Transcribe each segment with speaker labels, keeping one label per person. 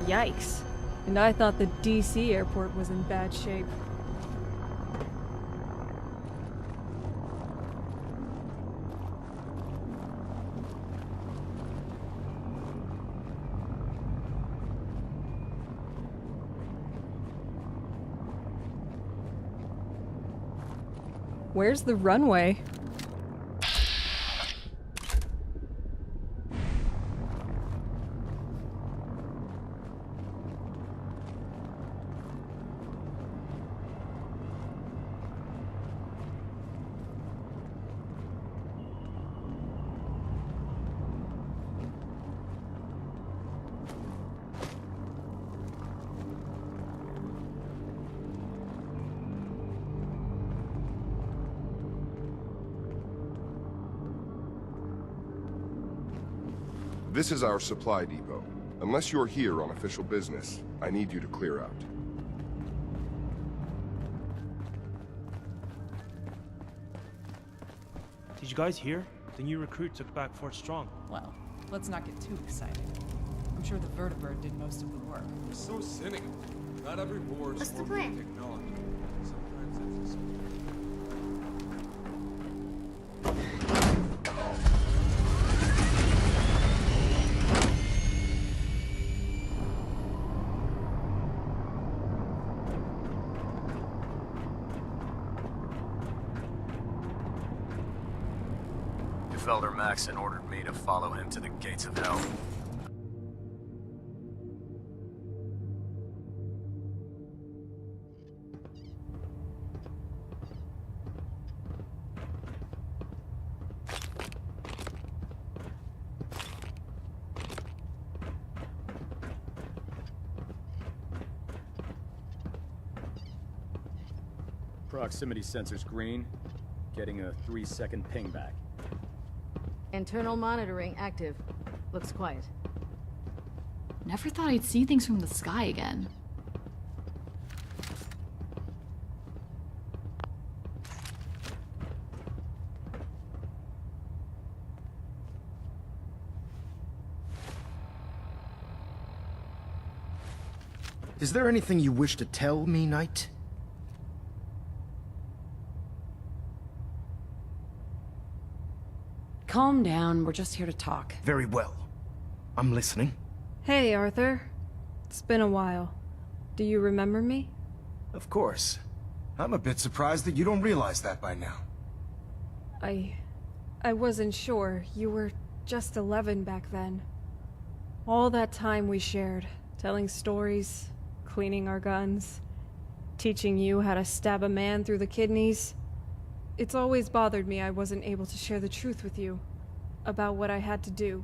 Speaker 1: Yikes. And I thought the DC airport was in bad shape. Where's the runway?
Speaker 2: This is our supply depot. Unless you're here on official business, I need you to clear out.
Speaker 3: Did you guys hear? The new recruit took back Fort Strong.
Speaker 4: Well, let's not get too excited. I'm sure the vertibird did most of the work.
Speaker 5: You're so cynical. Not every war is
Speaker 6: What's the
Speaker 5: formed
Speaker 6: plan?
Speaker 5: with technology. Sometimes it's just...
Speaker 7: Elder Maxson ordered me to follow him to the gates of hell.
Speaker 8: Proximity sensor's green. Getting a 3-second ping back.
Speaker 6: Internal monitoring active. Looks quiet.
Speaker 9: Never thought I'd see things from the sky again.
Speaker 10: Is there anything you wish to tell me, Knight?
Speaker 4: Calm down, we're just here to talk.
Speaker 10: Very well. I'm listening.
Speaker 1: Hey, Arthur. It's been a while. Do you remember me?
Speaker 10: Of course. I'm a bit surprised that you don't realize that by now.
Speaker 1: I wasn't sure. You were just 11 back then. All that time we shared, telling stories, cleaning our guns, teaching you how to stab a man through the kidneys. It's always bothered me I wasn't able to share the truth with you about what I had to do.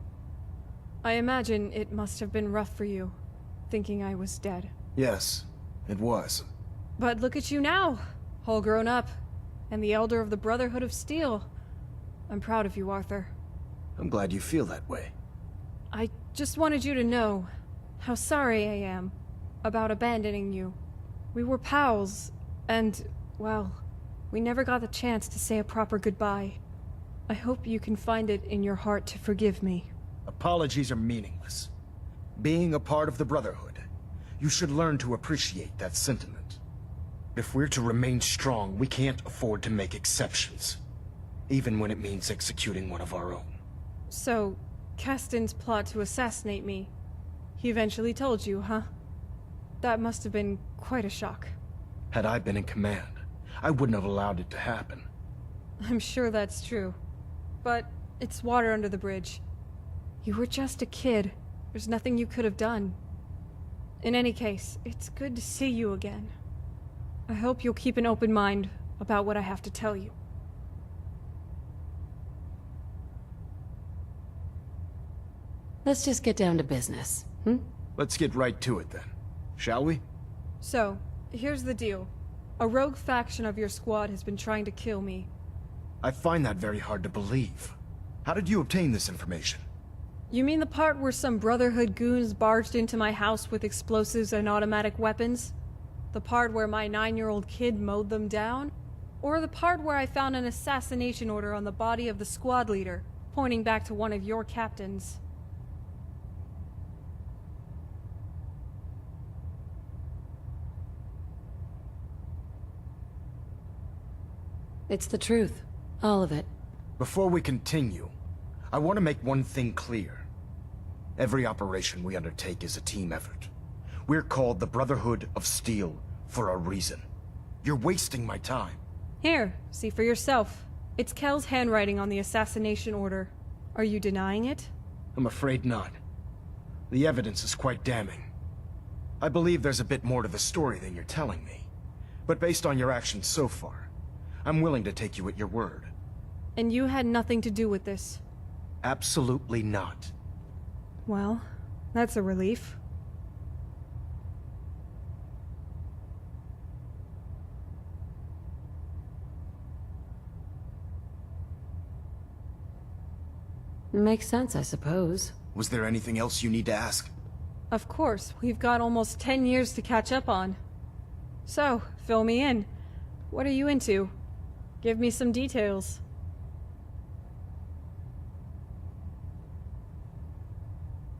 Speaker 1: I imagine it must have been rough for you, thinking I was dead.
Speaker 10: Yes, it was.
Speaker 1: But look at you now, all grown up, and the Elder of the Brotherhood of Steel. I'm proud of you, Arthur.
Speaker 10: I'm glad you feel that way.
Speaker 1: I just wanted you to know how sorry I am about abandoning you. We were pals, and, well, we never got the chance to say a proper goodbye. I hope you can find it in your heart to forgive me.
Speaker 10: Apologies are meaningless. Being a part of the Brotherhood, you should learn to appreciate that sentiment. If we're to remain strong, we can't afford to make exceptions, even when it means executing one of our own.
Speaker 1: So, Caston's plot to assassinate me, he eventually told you, huh? That must have been quite a shock.
Speaker 10: Had I been in command, I wouldn't have allowed it to happen.
Speaker 1: I'm sure that's true. But it's water under the bridge. You were just a kid. There's nothing you could have done. In any case, it's good to see you again. I hope you'll keep an open mind about what I have to tell you.
Speaker 4: Let's just get down to business,
Speaker 10: Let's get right to it then, shall we?
Speaker 1: So, here's the deal. A rogue faction of your squad has been trying to kill me.
Speaker 10: I find that very hard to believe. How did you obtain this information?
Speaker 1: You mean the part where some Brotherhood goons barged into my house with explosives and automatic weapons? The part where my 9-year-old kid mowed them down? Or the part where I found an assassination order on the body of the squad leader, pointing back to one of your captains?
Speaker 11: It's the truth. All of it.
Speaker 10: Before we continue, I want to make one thing clear. Every operation we undertake is a team effort. We're called the Brotherhood of Steel for a reason. You're wasting my time.
Speaker 1: Here, see for yourself. It's Kells' handwriting on the assassination order. Are you denying it?
Speaker 10: I'm afraid not. The evidence is quite damning. I believe there's a bit more to the story than you're telling me. But based on your actions so far, I'm willing to take you at your word.
Speaker 1: And you had nothing to do with this?
Speaker 10: Absolutely not.
Speaker 1: Well, that's a relief.
Speaker 11: Makes sense, I suppose.
Speaker 10: Was there anything else you need to ask?
Speaker 1: Of course, we've got almost 10 years to catch up on. So, fill me in. What are you into? Give me some details.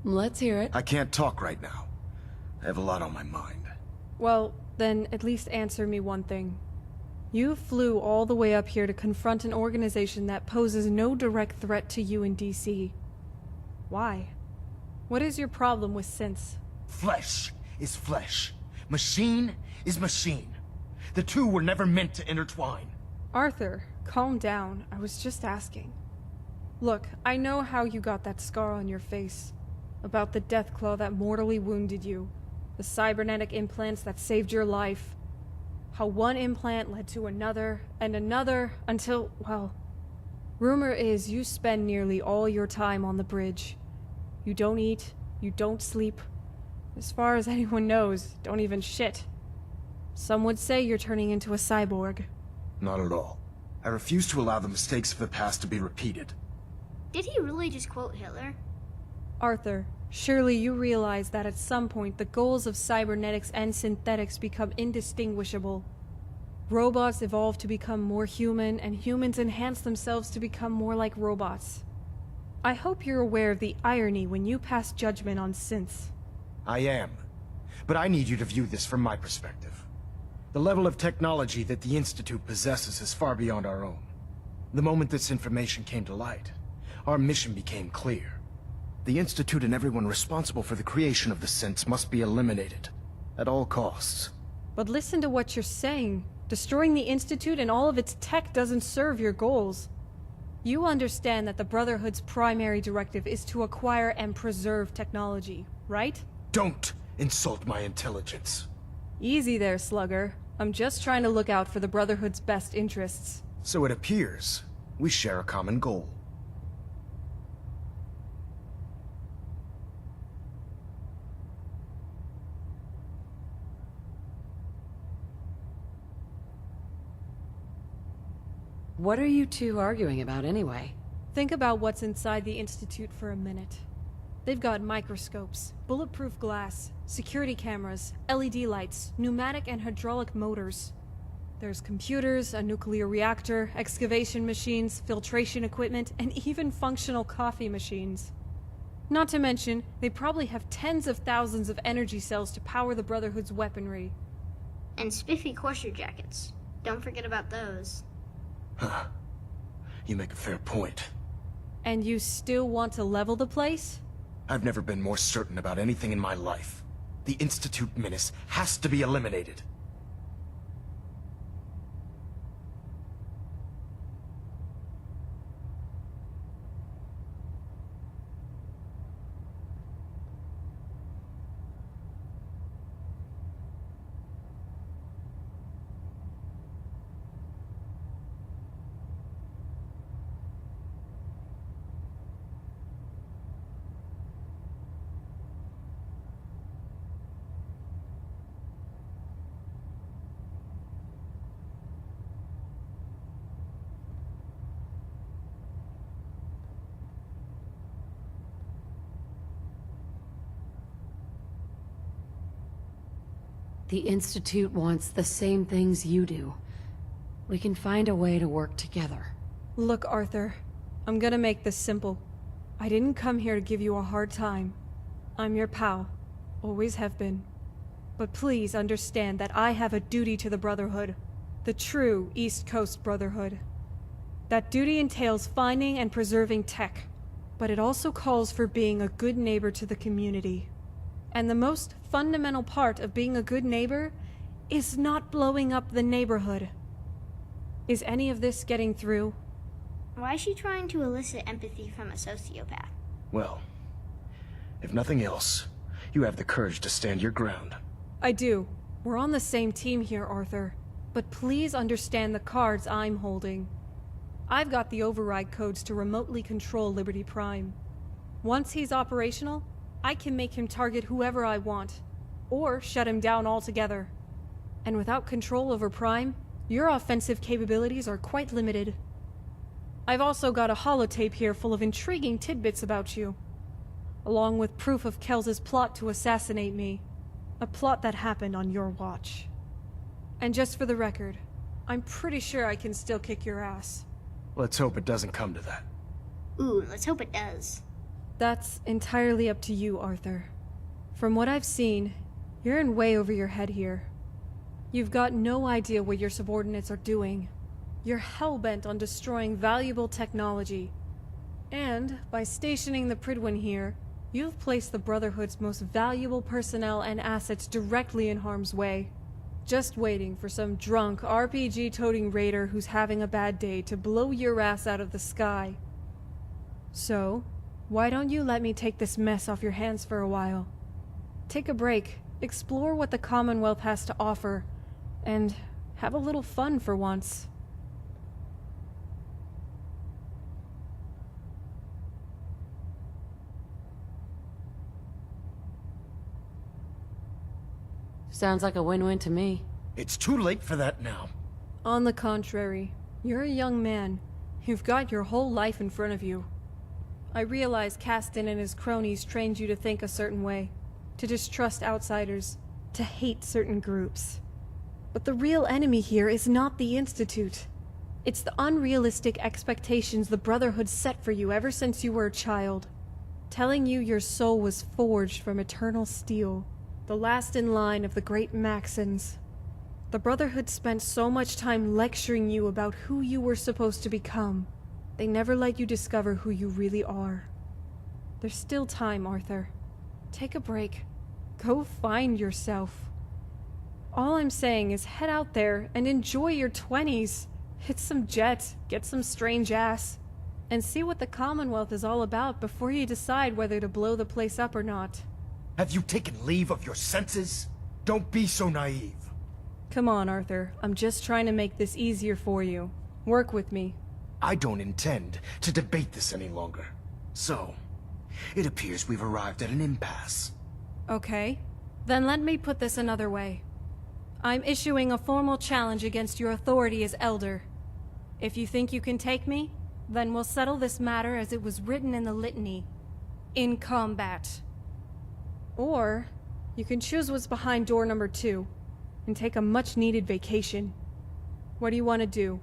Speaker 11: Let's hear it.
Speaker 10: I can't talk right now. I have a lot on my mind.
Speaker 1: Well, then at least answer me one thing. You flew all the way up here to confront an organization that poses no direct threat to you in DC. Why? What is your problem with synths?
Speaker 10: Flesh is flesh. Machine is machine. The two were never meant to intertwine.
Speaker 1: Arthur, calm down. I was just asking. Look, I know how you got that scar on your face. About the deathclaw that mortally wounded you. The cybernetic implants that saved your life. How one implant led to another, and another, until, well... Rumor is you spend nearly all your time on the bridge. You don't eat, you don't sleep. As far as anyone knows, don't even shit. Some would say you're turning into a cyborg.
Speaker 10: Not at all. I refuse to allow the mistakes of the past to be repeated.
Speaker 12: Did he really just quote Hitler?
Speaker 1: Arthur, surely you realize that at some point the goals of cybernetics and synthetics become indistinguishable. Robots evolve to become more human, and humans enhance themselves to become more like robots. I hope you're aware of the irony when you pass judgment on synths.
Speaker 10: I am. But I need you to view this from my perspective. The level of technology that the Institute possesses is far beyond our own. The moment this information came to light, our mission became clear. The Institute and everyone responsible for the creation of the synths must be eliminated, at all costs.
Speaker 1: But listen to what you're saying. Destroying the Institute and all of its tech doesn't serve your goals. You understand that the Brotherhood's primary directive is to acquire and preserve technology, right?
Speaker 10: Don't insult my intelligence.
Speaker 1: Easy there, Slugger. I'm just trying to look out for the Brotherhood's best interests.
Speaker 10: So it appears we share a common goal.
Speaker 11: What are you two arguing about anyway?
Speaker 1: Think about what's inside the Institute for a minute. They've got microscopes, bulletproof glass, security cameras, LED lights, pneumatic and hydraulic motors. There's computers, a nuclear reactor, excavation machines, filtration equipment, and even functional coffee machines. Not to mention, they probably have tens of thousands of energy cells to power the Brotherhood's weaponry.
Speaker 12: And spiffy Quasher jackets. Don't forget about those.
Speaker 10: Huh. You make a fair point.
Speaker 1: And you still want to level the place?
Speaker 10: I've never been more certain about anything in my life. The Institute menace has to be eliminated.
Speaker 11: The Institute wants the same things you do. We can find a way to work together.
Speaker 1: Look, Arthur, I'm gonna make this simple. I didn't come here to give you a hard time. I'm your pal. Always have been. But please understand that I have a duty to the Brotherhood. The true East Coast Brotherhood. That duty entails finding and preserving tech, but it also calls for being a good neighbor to the community. And the most fundamental part of being a good neighbor is not blowing up the neighborhood. Is any of this getting through?
Speaker 12: Why is she trying to elicit empathy from a sociopath?
Speaker 10: Well, if nothing else, you have the courage to stand your ground.
Speaker 1: I do. We're on the same team here, Arthur. But please understand the cards I'm holding. I've got the override codes to remotely control Liberty Prime. Once he's operational, I can make him target whoever I want, or shut him down altogether. And without control over Prime, your offensive capabilities are quite limited. I've also got a holotape here full of intriguing tidbits about you, along with proof of Kells' plot to assassinate me. A plot that happened on your watch. And just for the record, I'm pretty sure I can still kick your ass.
Speaker 10: Let's hope it doesn't come to that.
Speaker 12: Ooh, let's hope it does.
Speaker 1: That's entirely up to you, Arthur. From what I've seen, you're in way over your head here. You've got no idea what your subordinates are doing. You're hell-bent on destroying valuable technology. And, by stationing the Pridwin here, you've placed the Brotherhood's most valuable personnel and assets directly in harm's way. Just waiting for some drunk, RPG-toting raider who's having a bad day to blow your ass out of the sky. So, why don't you let me take this mess off your hands for a while? Take a break, explore what the Commonwealth has to offer, and have a little fun for once.
Speaker 11: Sounds like a win-win to me.
Speaker 10: It's too late for that now.
Speaker 1: On the contrary, you're a young man. You've got your whole life in front of you. I realize Caston and his cronies trained you to think a certain way, to distrust outsiders, to hate certain groups. But the real enemy here is not the Institute. It's the unrealistic expectations the Brotherhood set for you ever since you were a child, telling you your soul was forged from eternal steel. The last in line of the great Maxsons. The Brotherhood spent so much time lecturing you about who you were supposed to become. They never let you discover who you really are. There's still time, Arthur. Take a break. Go find yourself. All I'm saying is head out there and enjoy your 20s. Hit some jet, get some strange ass, and see what the Commonwealth is all about before you decide whether to blow the place up or not.
Speaker 10: Have you taken leave of your senses? Don't be so naive.
Speaker 1: Come on, Arthur. I'm just trying to make this easier for you. Work with me.
Speaker 10: I don't intend to debate this any longer. So, it appears we've arrived at an impasse.
Speaker 1: Okay. Then let me put this another way. I'm issuing a formal challenge against your authority as Elder. If you think you can take me, then we'll settle this matter as it was written in the litany. In combat. Or, you can choose what's behind door number 2, and take a much-needed vacation. What do you want to do?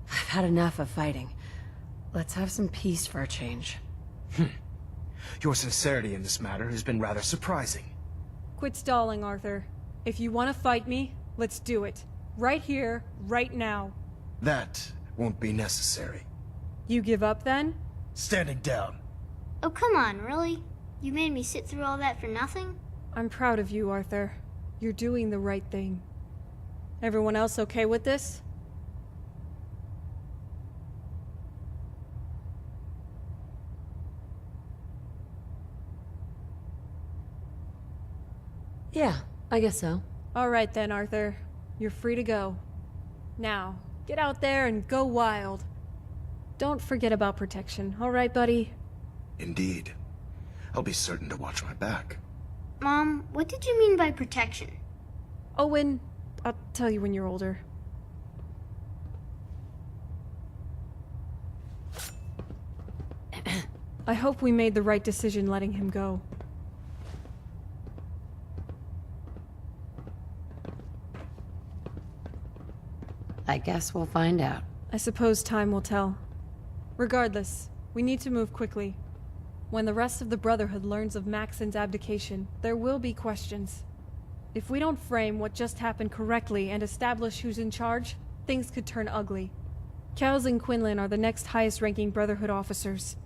Speaker 11: I've had enough of fighting. Let's have some peace for a change.
Speaker 10: Your sincerity in this matter has been rather surprising.
Speaker 1: Quit stalling, Arthur. If you want to fight me, let's do it. Right here, right now.
Speaker 10: That won't be necessary.
Speaker 1: You give up then?
Speaker 10: Standing down.
Speaker 12: Oh, come on, really? You made me sit through all that for nothing?
Speaker 1: I'm proud of you, Arthur. You're doing the right thing. Everyone else okay with this?
Speaker 11: Yeah, I guess so.
Speaker 1: All right then, Arthur. You're free to go. Now, get out there and go wild. Don't forget about protection, all right, buddy?
Speaker 10: Indeed. I'll be certain to watch my back.
Speaker 12: Mom, what did you mean by protection?
Speaker 1: Owen, I'll tell you when you're older. I hope we made the right decision letting him go.
Speaker 11: I guess we'll find out.
Speaker 1: I suppose time will tell. Regardless, we need to move quickly. When the rest of the Brotherhood learns of Maxson's abdication, there will be questions. If we don't frame what just happened correctly and establish who's in charge, things could turn ugly. Kells and Quinlan are the next highest-ranking Brotherhood officers.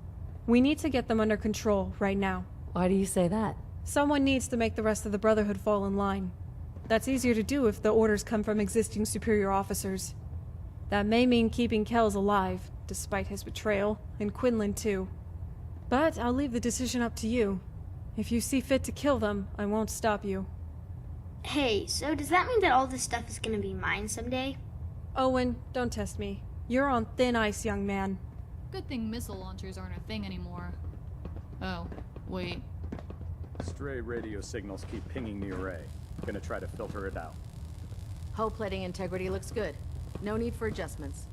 Speaker 1: We need to get them under control right now.
Speaker 11: Why do you say that?
Speaker 1: Someone needs to make the rest of the Brotherhood fall in line. That's easier to do if the orders come from existing superior officers. That may mean keeping Kells alive, despite his betrayal, and Quinlan too. But I'll leave the decision up to you. If you see fit to kill them, I won't stop you.
Speaker 12: Hey, so does that mean that all this stuff is gonna be mine someday?
Speaker 1: Owen, don't test me. You're on thin ice, young man.
Speaker 9: Good thing missile launchers aren't a thing anymore. Oh, wait.
Speaker 8: Stray radio signals keep pinging the array. Gonna try to filter it out.
Speaker 6: Hull plating integrity looks good. No need for adjustments.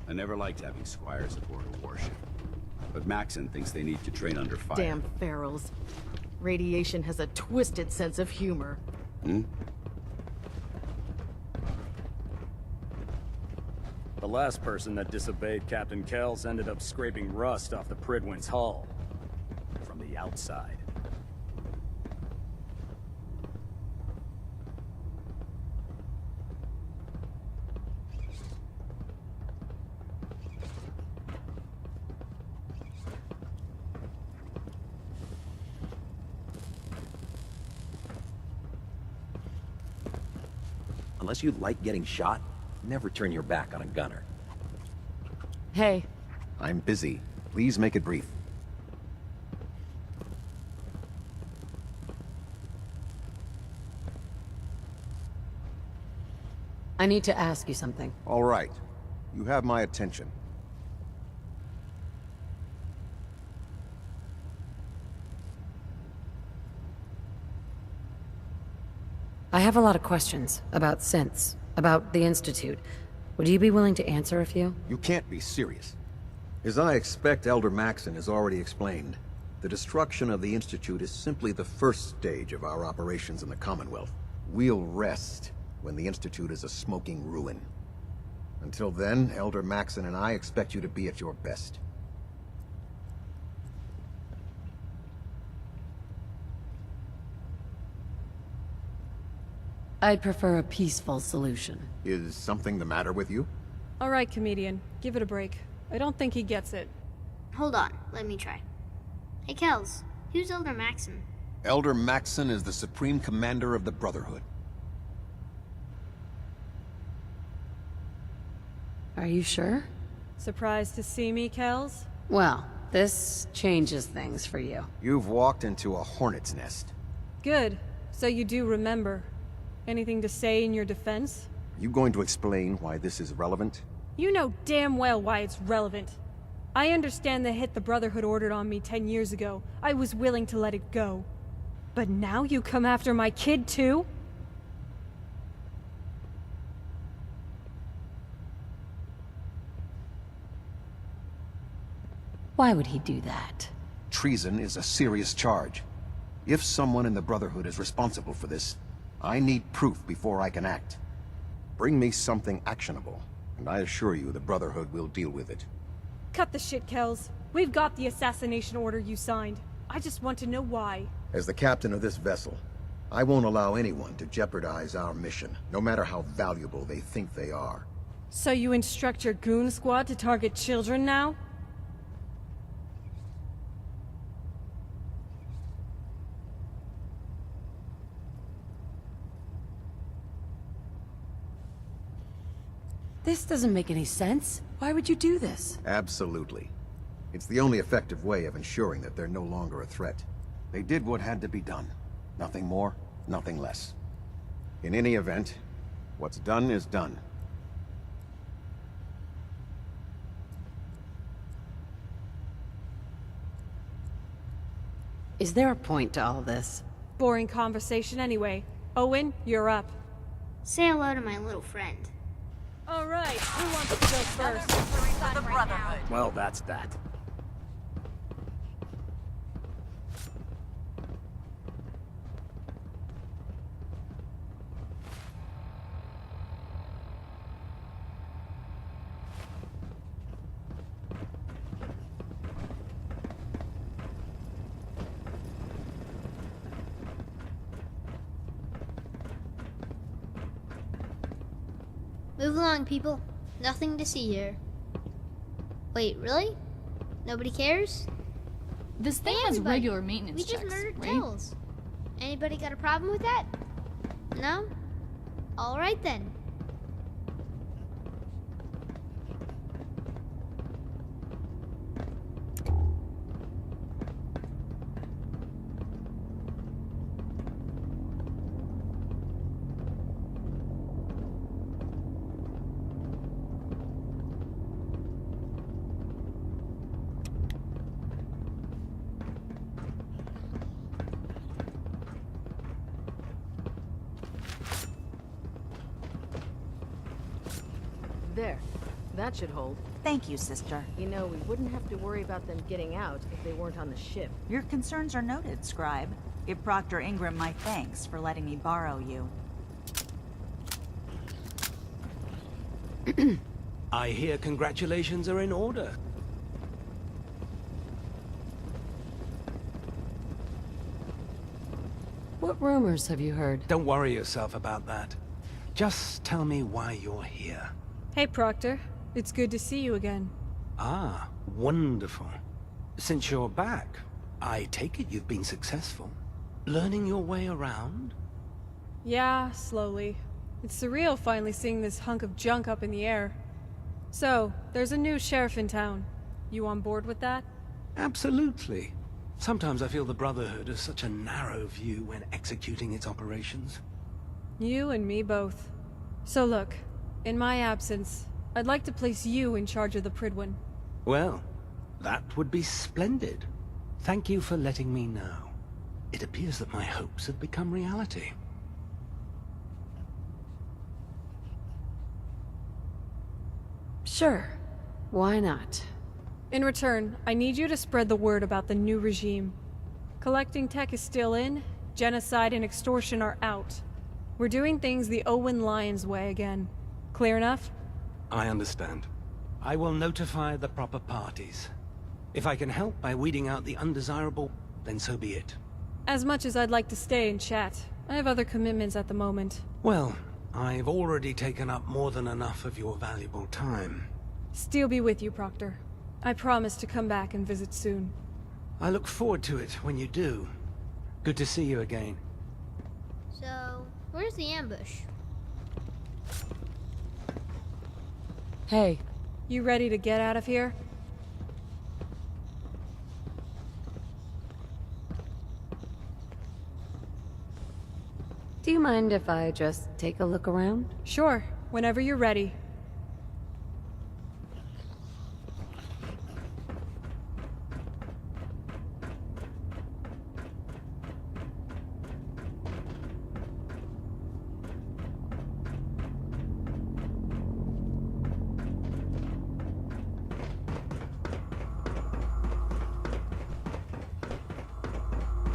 Speaker 13: I never liked having squires aboard a warship. But Maxson thinks they need to train under fire.
Speaker 6: Damn ferals. Radiation has a twisted sense of humor.
Speaker 8: The last person that disobeyed Captain Kells ended up scraping rust off the Pridwin's hull. From the outside.
Speaker 14: Unless you like getting shot, never turn your back on a gunner.
Speaker 6: Hey.
Speaker 14: I'm busy. Please make it brief.
Speaker 11: I need to ask you something.
Speaker 14: All right. You have my attention.
Speaker 11: I have a lot of questions about synths, about the Institute. Would you be willing to answer a few?
Speaker 14: You can't be serious. As I expect Elder Maxson has already explained, the destruction of the Institute is simply the first stage of our operations in the Commonwealth. We'll rest when the Institute is a smoking ruin. Until then, Elder Maxson and I expect you to be at your best.
Speaker 11: I'd prefer a peaceful solution.
Speaker 14: Is something the matter with you?
Speaker 1: All right, comedian. Give it a break. I don't think he gets it.
Speaker 12: Hold on, let me try. Hey, Kells, who's Elder Maxson?
Speaker 14: Elder Maxson is the Supreme Commander of the Brotherhood.
Speaker 11: Are you sure?
Speaker 1: Surprised to see me, Kells?
Speaker 11: Well, this changes things for you.
Speaker 14: You've walked into a hornet's nest.
Speaker 1: Good. So you do remember. Anything to say in your defense?
Speaker 14: You going to explain why this is relevant?
Speaker 1: You know damn well why it's relevant. I understand the hit the Brotherhood ordered on me 10 years ago. I was willing to let it go. But now you come after my kid too?
Speaker 11: Why would he do that?
Speaker 14: Treason is a serious charge. If someone in the Brotherhood is responsible for this, I need proof before I can act. Bring me something actionable, and I assure you the Brotherhood will deal with it.
Speaker 1: Cut the shit, Kells. We've got the assassination order you signed. I just want to know why.
Speaker 14: As the captain of this vessel, I won't allow anyone to jeopardize our mission, no matter how valuable they think they are.
Speaker 1: So you instruct your goon squad to target children now?
Speaker 11: This doesn't make any sense. Why would you do this?
Speaker 14: Absolutely. It's the only effective way of ensuring that they're no longer a threat. They did what had to be done. Nothing more, nothing less. In any event, what's done is done.
Speaker 11: Is there a point to all this?
Speaker 1: Boring conversation anyway. Owen, you're up.
Speaker 12: Say hello to my little friend.
Speaker 1: All right, who wants to go first?
Speaker 6: The Brotherhood.
Speaker 8: Well, that's that.
Speaker 12: Move along, people. Nothing to see here. Wait, really? Nobody cares?
Speaker 9: This thing
Speaker 12: Hey,
Speaker 9: has
Speaker 12: everybody.
Speaker 9: regular maintenance
Speaker 12: We just
Speaker 9: checks,
Speaker 12: murdered
Speaker 9: right?
Speaker 12: Kells. Anybody got a problem with that? No? Alright then.
Speaker 6: There. That should hold.
Speaker 15: Thank you, sister.
Speaker 6: You know, we wouldn't have to worry about them getting out if they weren't on the ship.
Speaker 15: Your concerns are noted, Scribe. Give Proctor Ingram my thanks for letting me borrow you.
Speaker 3: I hear congratulations are in order.
Speaker 11: What rumors have you heard?
Speaker 3: Don't worry yourself about that. Just tell me why you're here.
Speaker 1: Hey, Proctor. It's good to see you again.
Speaker 3: Ah, wonderful. Since you're back, I take it you've been successful. Learning your way around?
Speaker 1: Yeah, slowly. It's surreal finally seeing this hunk of junk up in the air. So, there's a new sheriff in town. You on board with that?
Speaker 3: Absolutely. Sometimes I feel the Brotherhood has such a narrow view when executing its operations.
Speaker 1: You and me both. So look, in my absence, I'd like to place you in charge of the Pridwin.
Speaker 3: Well, that would be splendid. Thank you for letting me know. It appears that my hopes have become reality.
Speaker 11: Sure. Why not?
Speaker 1: In return, I need you to spread the word about the new regime. Collecting tech is still in, genocide and extortion are out. We're doing things the Owen Lyons way again. Clear enough?
Speaker 3: I understand. I will notify the proper parties. If I can help by weeding out the undesirable, then so be it.
Speaker 1: As much as I'd like to stay and chat, I have other commitments at the moment.
Speaker 3: Well, I've already taken up more than enough of your valuable time.
Speaker 1: Steel be with you, Proctor. I promise to come back and visit soon.
Speaker 3: I look forward to it when you do. Good to see you again.
Speaker 12: So, where's the ambush?
Speaker 11: Hey.
Speaker 1: You ready to get out of here?
Speaker 11: Do you mind if I just take a look around?
Speaker 1: Sure, whenever you're ready.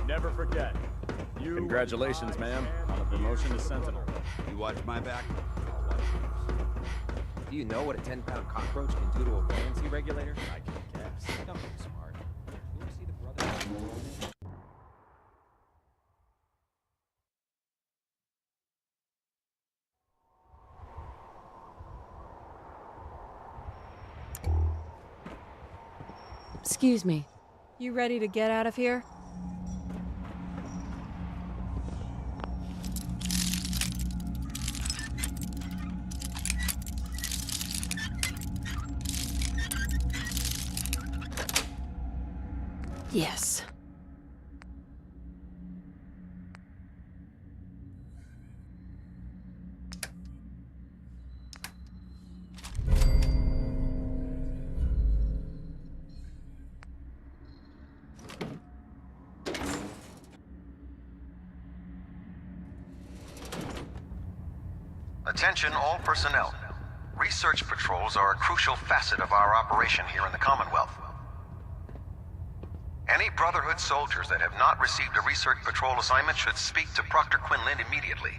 Speaker 8: Never forget. Congratulations, ma'am, on the promotion to Sentinel.
Speaker 13: You watch my back?
Speaker 16: Do you know what a 10-pound cockroach can do to a buoyancy regulator?
Speaker 8: I can guess.
Speaker 16: Don't be smart. You ever see the Brotherhood?
Speaker 11: Excuse me.
Speaker 1: You ready to get out of here?
Speaker 11: Yes.
Speaker 17: Attention all personnel. Research patrols are a crucial facet of our operation here in the Commonwealth. Any Brotherhood soldiers that have not received a research patrol assignment should speak to Proctor Quinlan immediately.